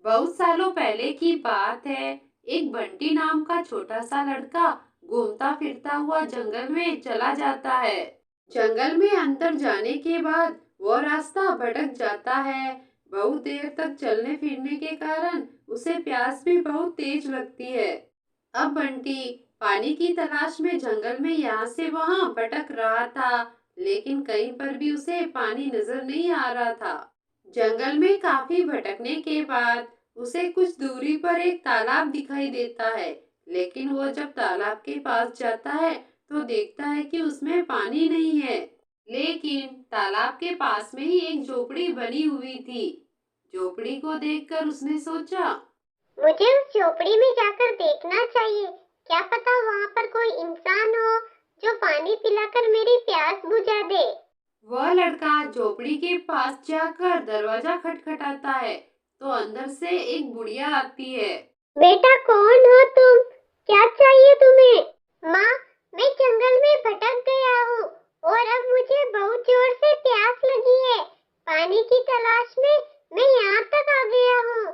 बहुत सालों पहले की बात है। एक बंटी नाम का छोटा सा लड़का घूमता फिरता हुआ जंगल में चला जाता है। जंगल में अंदर जाने के बाद वो रास्ता भटक जाता है। बहुत देर तक चलने फिरने के कारण उसे प्यास भी बहुत तेज लगती है। अब बंटी पानी की तलाश में जंगल में यहाँ से वहाँ भटक रहा था, लेकिन कहीं पर भी उसे पानी नजर नहीं आ रहा था। जंगल में काफी भटकने के बाद उसे कुछ दूरी पर एक तालाब दिखाई देता है, लेकिन वो जब तालाब के पास जाता है तो देखता है कि उसमें पानी नहीं है। लेकिन तालाब के पास में ही एक झोपड़ी बनी हुई थी। झोपड़ी को देखकर उसने सोचा, मुझे उस झोपड़ी में जाकर देखना चाहिए। क्या पता वहाँ पर कोई इंसान हो जो पानी पिलाकर मेरी प्यास बुझा दे। वह लड़का झोपड़ी के पास जाकर दरवाजा खटखटाता है तो अंदर से एक बुढ़िया आती है। बेटा कौन हो तुम? क्या चाहिए तुम्हें? माँ, मैं जंगल में भटक गया हूँ और अब मुझे बहुत जोर से प्यास लगी है। पानी की तलाश में मैं यहाँ तक आ गया हूँ।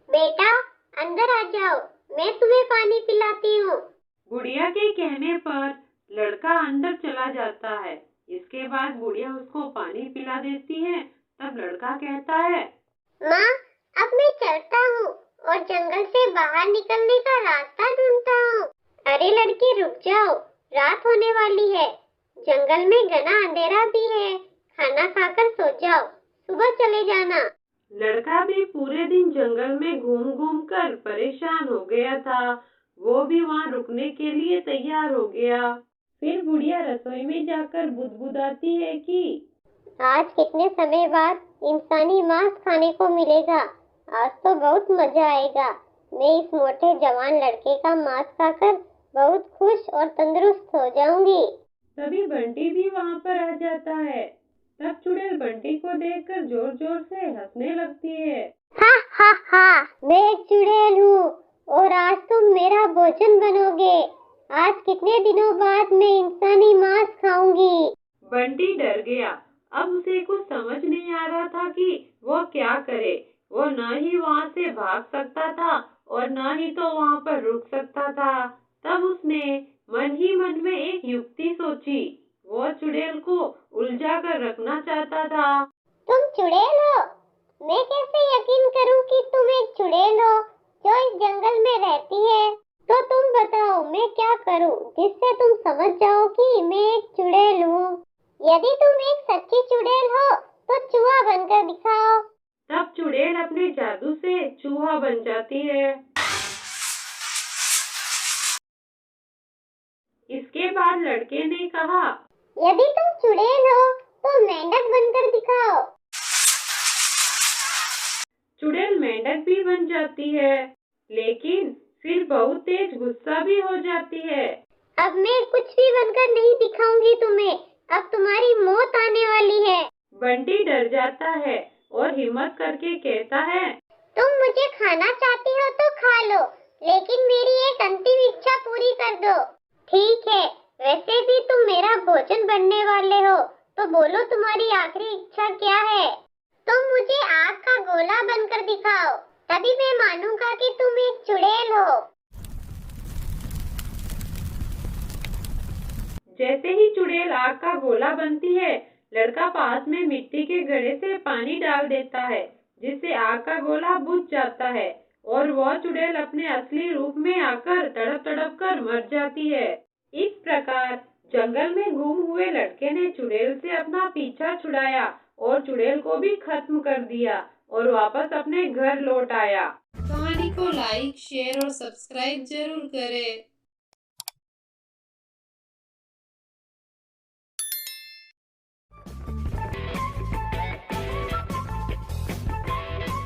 बेटा अंदर आ जाओ, मैं तुम्हें पानी पिलाती हूँ। बुढ़िया के कहने पर लड़का अंदर चला जाता है। इसके बाद बुढ़िया उसको पानी पिला देती है। तब लड़का कहता है, माँ, अब मैं चलता हूँ और जंगल से बाहर निकलने का रास्ता ढूंढता हूँ। अरे लड़के रुक जाओ, रात होने वाली है। जंगल में घना अंधेरा भी है। खाना खाकर सो जाओ, सुबह चले जाना। लड़का भी पूरे दिन जंगल में घूम घूम कर परेशान हो गया था। वो भी वहाँ रुकने के लिए तैयार हो गया। फिर बुढ़िया रसोई में जाकर बुदबुदाती है कि आज कितने समय बाद इंसानी मांस खाने को मिलेगा। आज तो बहुत मजा आएगा। मैं इस मोटे जवान लड़के का मांस खाकर बहुत खुश और तंदुरुस्त हो जाऊंगी। तभी बंटी भी वहाँ पर आ जाता है। तब चुड़ैल बंटी को देखकर जोर जोर से हंसने लगती है। हा हा हा, मैं एक चुड़ैल हूँ और आज तुम मेरा भोजन बनोगे। आज कितने दिनों बाद मैं इंसानी मांस खाऊंगी। बंटी डर गया। अब उसे कुछ समझ नहीं आ रहा था कि वो क्या करे। वो न ही वहाँ से भाग सकता था और न ही तो वहाँ पर रुक सकता था। तब उसने मन ही मन में एक युक्ति सोची। वो चुड़ैल को उलझा कर रखना चाहता था। तुम चुड़ैल हो? मैं कैसे यकीन करूं कि तुम एक चुड़ैल हो जो इस जंगल में रहती है? तो तुम बताओ मैं क्या करूं जिससे तुम समझ जाओ कि मैं एक चुड़ैल हूँ। यदि तुम एक सच्ची चुड़ैल हो तो चूहा बनकर दिखाओ। तब चुड़ैल अपने जादू से चूहा बन जाती है। इसके बाद लड़के ने कहा, यदि तुम चुड़ैल हो तो मेंढक बनकर दिखाओ। चुड़ैल मेंढक भी बन जाती है, लेकिन फिर बहुत तेज गुस्सा भी हो जाती है। अब मैं कुछ भी बनकर नहीं दिखाऊंगी तुम्हें। अब तुम्हारी मौत आने वाली है। बंटी डर जाता है और हिम्मत करके कहता है, तुम मुझे खाना चाहती हो तो खा लो, लेकिन मेरी एक अंतिम इच्छा पूरी कर दो। ठीक है, वैसे भी तुम मेरा भोजन बनने वाले हो, तो बोलो तुम्हारी आखिरी इच्छा क्या है? तुम मुझे आग का गोला बनकर दिखाओ, तभी मैं मानूंगा कि तुम एक चुड़ैल हो। जैसे ही चुड़ैल आग का गोला बनती है, लड़का पास में मिट्टी के घड़े से पानी डाल देता है, जिससे आग का गोला बुझ जाता है और वह चुड़ैल अपने असली रूप में आकर तड़प तड़प कर मर जाती है। इस प्रकार जंगल में गुम हुए लड़के ने चुड़ैल से अपना पीछा छुड़ाया और चुड़ैल को भी खत्म कर दिया और वापस अपने घर लौट आया। कहानी को लाइक, शेयर और सब्सक्राइब जरूर करें।